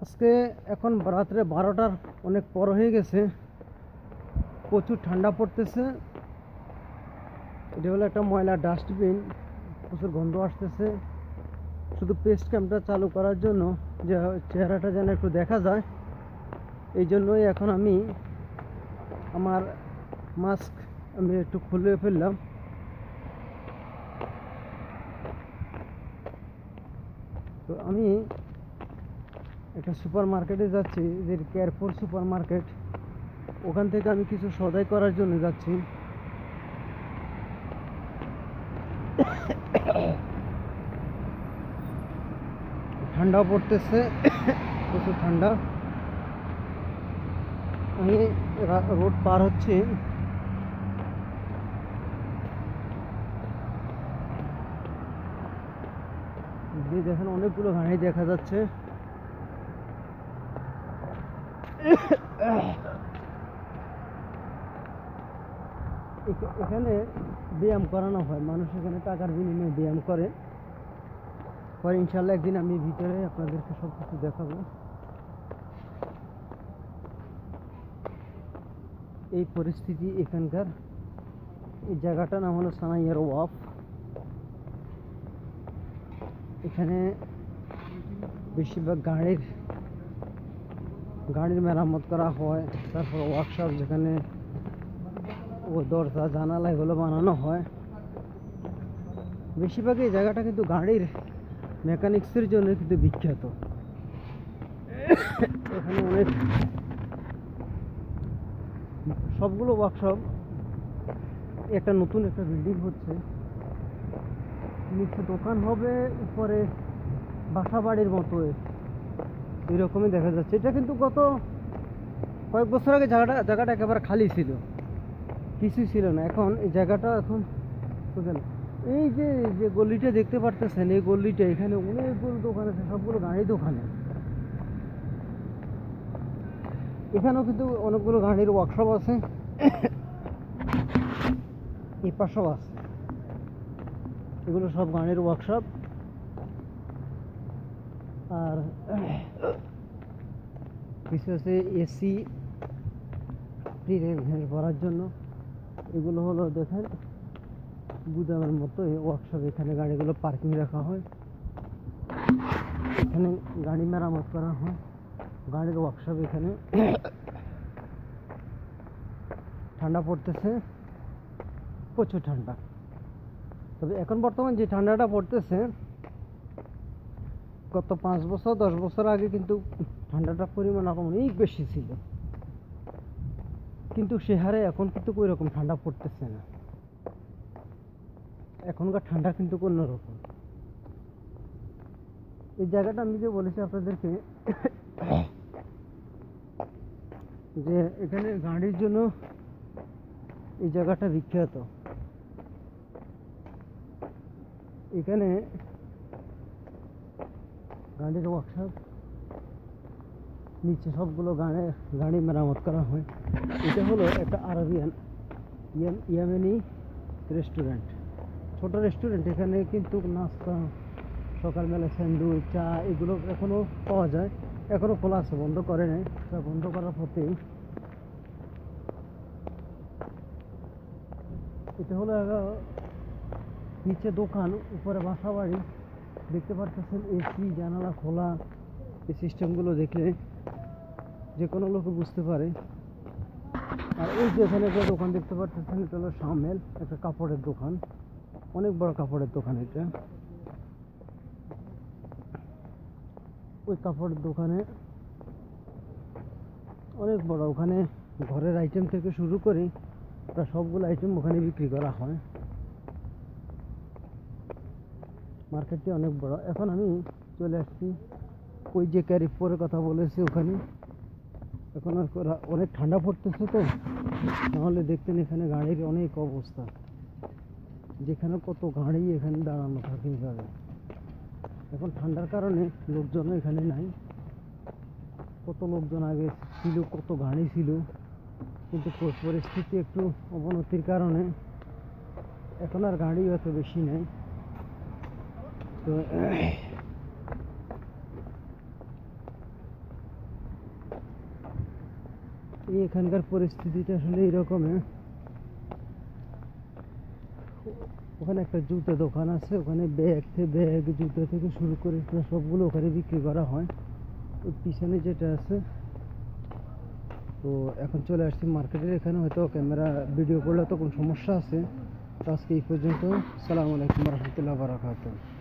আজকে এখন রাত্রে 12টার অনেক পর হয়ে গেছে, প্রচুর ঠান্ডা পড়তেছে। এটা হলো একটা ময়লা ডাস্টবিন, প্রচুর গন্ধ আসতেছে। শুধু পেস্ট ক্যাম্পটা চালু করার জন্য যে চেহারাটা যেন একটু দেখা যায়, এই জন্যই এখন আমি আমার মাস্ক আমি একটু খুলে ফেললাম। তো আমি একটা সুপার মার্কেটে যাচ্ছি, যে কেয়ারফুল সুপার মার্কেট। ওখান থেকে আমি কিছু সদাই করার জন্য যাচ্ছি। ঠান্ডা পড়তেছে, প্রচুর ঠান্ডা। আমি রোড পার হচ্ছি, দেখেন অনেকগুলো গাড়ি দেখা যাচ্ছে। এখানে ব্যায়াম করানো হয়, মানুষ এখানে টাকার বিনিময়ে ব্যায়াম করে। পরে ইনশাল্লাহ একদিন আমি ভিতরে আপনাদেরকে সব কিছু দেখাবো। এই পরিস্থিতি এখানকার। এই জায়গাটার নাম হলো সানাইয়ার ওয়াফ। এখানে বেশিরভাগ গাড়ির মেরামত করা হয়। তারপর ওয়ার্কশপ, যেখানে ও দরজা জানালা এগুলো বানানো হয়। বেশিরভাগ এই জায়গাটা কিন্তু গাড়ির মেকানিক্সের জন্য কিন্তু বিখ্যাত। এখানে অনেক সবগুলো ওয়ার্কশপ। একটা নতুন একটা বিল্ডিং হচ্ছে, নিচে দোকান হবে, উপরে বাসা বাড়ির মতো এরকমই দেখা যাচ্ছে। এটা কিন্তু গত কয়েক বছর আগে জায়গাটা একেবারে খালি ছিল, কিছুই ছিল না। এখন এই জায়গাটা এখন বুঝলেন, এই যে গলিটা দেখতে পারতেছেন, এই গলিটা এখানে অনেকগুলো দোকান আছে, সবগুলো গাড়ির দোকানে। এখানেও কিন্তু অনেকগুলো গাড়ির ওয়ার্কশপ আছে, এই পাশেও আছে। এগুলো সব গাড়ির ওয়ার্কশপ। আর কিছু আছে এসি ভরার জন্য। এগুলো হলো দেখেন গুদামের মতো ওয়ার্কশপ। এখানে গাড়িগুলো পার্কিং রাখা হয়, এখানে গাড়ি মেরামত করা হয়, গাড়ির ওয়ার্কশপ এখানে। ঠান্ডা পড়তেছে, প্রচুর ঠান্ডা। তবে এখন বর্তমান যে ঠান্ডাটা পড়তেছে, গত 5 বছর 10 বছর আগে কিন্তু ঠান্ডাটার পরিমাণ অনেক বেশি ছিল, কিন্তু সে হারে এখন কিন্তু ওই রকম ঠান্ডা পড়তেছে না। এখনকার ঠান্ডা কিন্তু অন্যরকম। এই জায়গাটা আমি যে বলেছি আপনাদেরকে, যে এখানে গাড়ির জন্য এই জায়গাটা বিখ্যাত। এখানে গাড়ির ওয়ার্কশপ, নিচে সবগুলো গাড়ি মেরামত করা হয়। এটা হলো একটা আরবিয়ান ইয়েমেনি রেস্টুরেন্ট, ছোট রেস্টুরেন্ট। এখানে কিন্তু নাস্তা, সকালবেলা স্যান্ডউইচ, চা এগুলো এখনও পাওয়া যায়। এখনও খোলা আছে, বন্ধ করে নেই। বন্ধ করার পথেই এটা হলো নিচে দোকান, উপরে বাসা বাড়ি। দেখতে পারতেছেন এসি, জানালা খোলা। এই সিস্টেমগুলো দেখলে যে কোনো লোক বুঝতে পারে। আর এই যে এখানে একটা দোকান দেখতে পারতেছেন, এটা হলো শামেল, একটা কাপড়ের দোকান, অনেক বড় কাপড়ের দোকান এটা। ওই কাপড়ের দোকানে অনেক বড়, ওখানে ঘরের আইটেম থেকে শুরু করে প্রায় সবগুলো আইটেম ওখানে বিক্রি করা হয়। মার্কেটটি অনেক বড়। এখন আমি চলে আসছি ওই যে ক্যারিফোরের কথা বলেছি ওখানে। এখন অনেক ঠান্ডা পড়তেছে, তো নাহলে দেখতেন এখানে গাড়ির অনেক অবস্থা, যেখানে কত গাড়ি এখানে দাঁড়ানো থাকে এইভাবে। এখন ঠান্ডার কারণে লোকজন এখানে নাই। কত লোকজন আগে ছিল, কত গাড়ি ছিল, কিন্তু পরিস্থিতি একটু অবনতির কারণে এখন আর গাড়িও এত বেশি নেই। তো এই এখানকার পরিস্থিতিটা আসলে এইরকম। ওখানে একটা জুতো দোকান আছে, ওখানে ব্যাগ জুতো থেকে শুরু করে সবগুলো ওখানে বিক্রি করা হয়। ওই পিছনে যেটা আছে, তো এখন চলে আসছি মার্কেটের এখানে। হয়তো ক্যামেরা ভিডিও করলে তো কোনো সমস্যা আছে। তো আজকে এই পর্যন্ত। আসসালামু আলাইকুম রহমতুল্লাহ বারাকাতুহু।